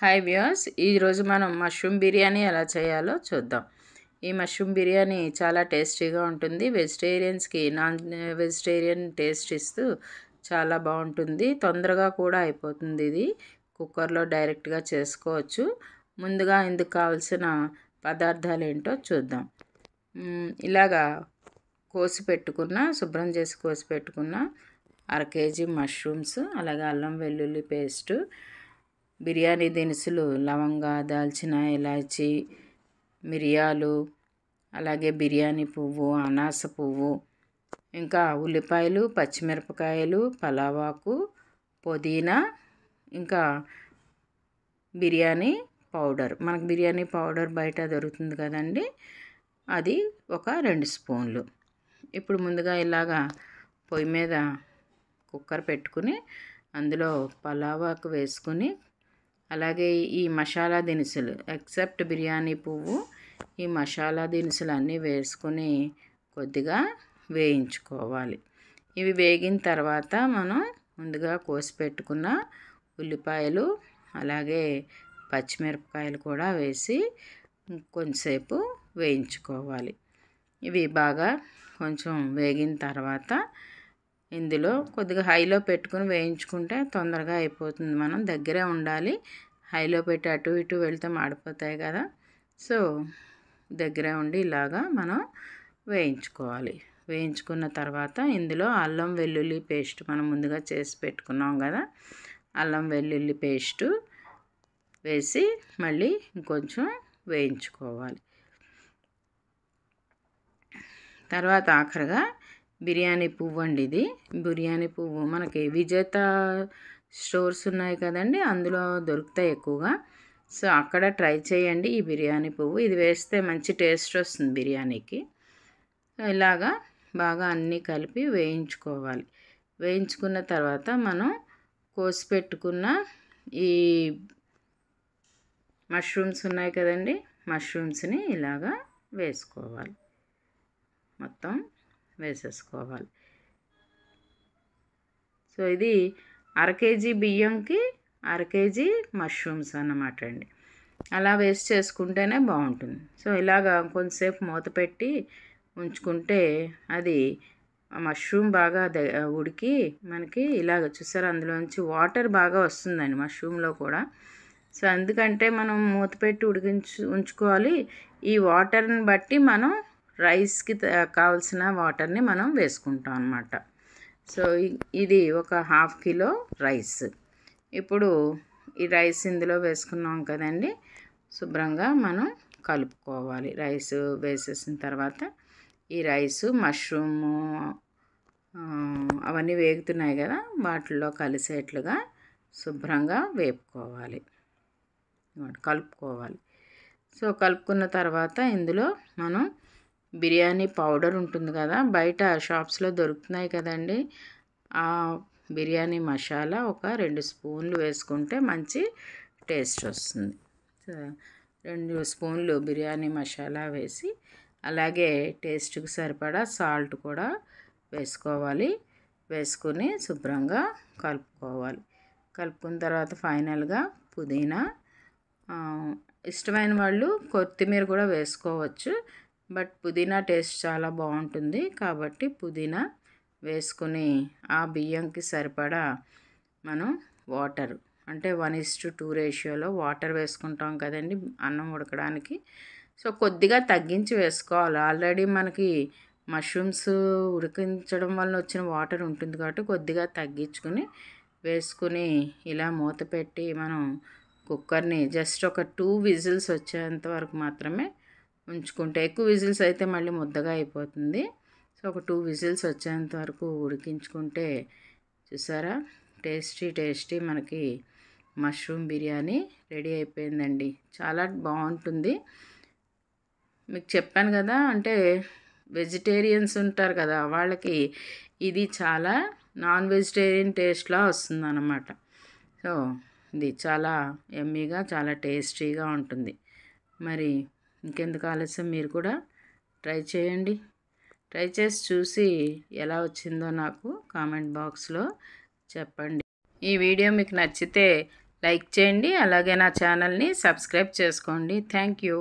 Hi viewers, ఈరోజు మనం mushroom biryani ఎలా చేయాలో చూద్దాం. ఈ మష్రూమ్ బిర్యానీ చాలా టేస్టీగా ఉంటుంది. వెజిటేరియన్స్కి నాన్ వెజిటేరియన్ టేస్ట్ ఇస్తూ చాలా బాగుంటుంది. తొందరగా కూడా అయిపోతుంది. ఇది కుక్కర్లో డైరెక్ట్గా చేసుకోవచ్చు. ముందుగా ఇందుకు కావాల్సిన పదార్థాలు ఏంటో చూద్దాం. ఇలాగా శుభ్రం చేసి కోసి పెట్టుకున్న 1/2 కేజీ మష్రూమ్స్, అలాగే అల్లం వెల్లుల్లి పేస్టు, బిర్యానీ దినుసులు లవంగ, దాల్చిన, ఇలాచి, మిరియాలు, అలాగే బిర్యానీ పువ్వు, అనాస పువ్వు, ఇంకా ఉల్లిపాయలు, పచ్చిమిరపకాయలు, పలావాకు, పుదీనా, ఇంకా బిర్యానీ పౌడర్. మనకు బిర్యానీ పౌడర్ బయట దొరుకుతుంది కదండి, అది ఒక 2 స్పూన్లు. ఇప్పుడు ముందుగా ఇలాగా పొయ్యి మీద కుక్కర్ పెట్టుకుని అందులో పలావాకు వేసుకుని, అలాగే ఈ మసాలా దినుసులు ఎక్సెప్ట్ బిర్యానీ పువ్వు, ఈ మసాలా దినుసులు అన్నీ వేసుకుని కొద్దిగా వేయించుకోవాలి. ఇవి వేగిన తర్వాత మనం ముందుగా కోసి పెట్టుకున్న ఉల్లిపాయలు, అలాగే పచ్చిమిరపకాయలు కూడా వేసి కొంచెంసేపు వేయించుకోవాలి. ఇవి బాగా కొంచెం వేగిన తర్వాత ఇందులో కొద్దిగా హైలో పెట్టుకుని వేయించుకుంటే తొందరగా అయిపోతుంది. మనం దగ్గరే ఉండాలి. హైలో పెట్టి అటు ఇటు వెళ్తే మాడిపోతాయి కదా, సో దగ్గరే ఉండి ఇలాగా మనం వేయించుకోవాలి. వేయించుకున్న తర్వాత ఇందులో అల్లం వెల్లుల్లి పేస్ట్ మనం ముందుగా చేసి పెట్టుకున్నాం కదా, అల్లం వెల్లుల్లి పేస్టు వేసి మళ్ళీ ఇంకొంచెం వేయించుకోవాలి. తర్వాత ఆఖరిగా బిర్యానీ పువ్వు అండి. ఇది బిర్యానీ పువ్వు మనకి విజేత స్టోర్స్ ఉన్నాయి కదండి, అందులో దొరుకుతాయి ఎక్కువగా. సో అక్కడ ట్రై చేయండి ఈ బిర్యానీ పువ్వు. ఇది వేస్తే మంచి టేస్ట్ వస్తుంది బిర్యానీకి. ఇలాగా బాగా అన్నీ కలిపి వేయించుకోవాలి. వేయించుకున్న తర్వాత మనం కోసి పెట్టుకున్న ఈ మష్రూమ్స్ ఉన్నాయి కదండి, మష్రూమ్స్ని ఇలాగా వేసుకోవాలి. మొత్తం వేసేసుకోవాలి. సో ఇది 1/2 కేజీ బియ్యంకి 1/2 కేజీ మష్రూమ్స్ అన్నమాట అండి. అలా వేస్ట్ చేసుకుంటేనే బాగుంటుంది. సో ఇలాగా కొంతసేపు మూత పెట్టి ఉంచుకుంటే అది మష్రూమ్ బాగా ఉడికి మనకి ఇలాగ చూసారు, అందులోంచి వాటర్ బాగా వస్తుందండి మష్రూమ్లో కూడా. సో అందుకంటే మనం మూత పెట్టి ఉంచుకోవాలి. ఈ వాటర్ని బట్టి మనం రైస్కి కావాల్సిన వాటర్ని మనం వేసుకుంటాం అన్నమాట. సో ఇది ఒక 1/2 కిలో రైస్. ఇప్పుడు ఈ రైస్ ఇందులో వేసుకున్నాం కదండి, శుభ్రంగా మనం కలుపుకోవాలి. రైస్ వేసేసిన తర్వాత ఈ రైసు, మష్రూము అవన్నీ వేగుతున్నాయి కదా, వాటిల్లో కలిసేట్లుగా శుభ్రంగా వేపుకోవాలి, కలుపుకోవాలి. సో కలుపుకున్న తర్వాత ఇందులో మనం బిర్యానీ పౌడర్ ఉంటుంది కదా, బయట షాప్స్లో దొరుకుతున్నాయి కదండి, ఆ బిర్యానీ మసాలా ఒక 2 స్పూన్లు వేసుకుంటే మంచి టేస్ట్ వస్తుంది. 2 స్పూన్లు బిర్యానీ మసాలా వేసి, అలాగే టేస్ట్కి సరిపడా సాల్ట్ కూడా వేసుకోవాలి. వేసుకుని శుభ్రంగా కలుపుకోవాలి. కలుపుకున్న తర్వాత ఫైనల్గా పుదీనా, ఇష్టమైన వాళ్ళు కొత్తిమీర కూడా వేసుకోవచ్చు, బట్ పుదీనా టేస్ట్ చాలా బాగుంటుంది కాబట్టి పుదీనా వేసుకుని ఆ బియ్యంకి సరిపడా మనం వాటర్, అంటే 1:2 రేషియోలో వాటర్ వేసుకుంటాం కదండి అన్నం ఉడకడానికి. సో కొద్దిగా తగ్గించి వేసుకోవాలి. ఆల్రెడీ మనకి మష్రూమ్స్ ఉడికించడం వల్ల వచ్చిన వాటర్ ఉంటుంది కాబట్టి కొద్దిగా తగ్గించుకుని వేసుకుని ఇలా మూత పెట్టి మనం కుక్కర్ని జస్ట్ ఒక 2 విజిల్స్ వచ్చేంత వరకు మాత్రమే ఉంచుకుంటే, ఎక్కువ విజిల్స్ అయితే మళ్ళీ ముద్దగా అయిపోతుంది. సో ఒక 2 విజిల్స్ వచ్చేంత వరకు ఉడికించుకుంటే చూసారా, టేస్టీ మనకి మష్రూమ్ బిర్యానీ రెడీ అయిపోయిందండి. చాలా బాగుంటుంది. మీకు చెప్పాను కదా, అంటే వెజిటేరియన్స్ ఉంటారు కదా, వాళ్ళకి ఇది చాలా నాన్ వెజిటేరియన్ టేస్ట్లా వస్తుంది అన్నమాట. సో ఇది చాలా యమ్మీగా, చాలా టేస్టీగా ఉంటుంది. మరి ఇంకెందుకు ఆలస్యం, మీరు కూడా ట్రై చేయండి. ట్రై చేసి చూసి ఎలా వచ్చిందో నాకు కామెంట్ బాక్స్లో చెప్పండి. ఈ వీడియో మీకు నచ్చితే లైక్ చేయండి. అలాగే నా ఛానల్ని సబ్స్క్రైబ్ చేసుకోండి. Thank you.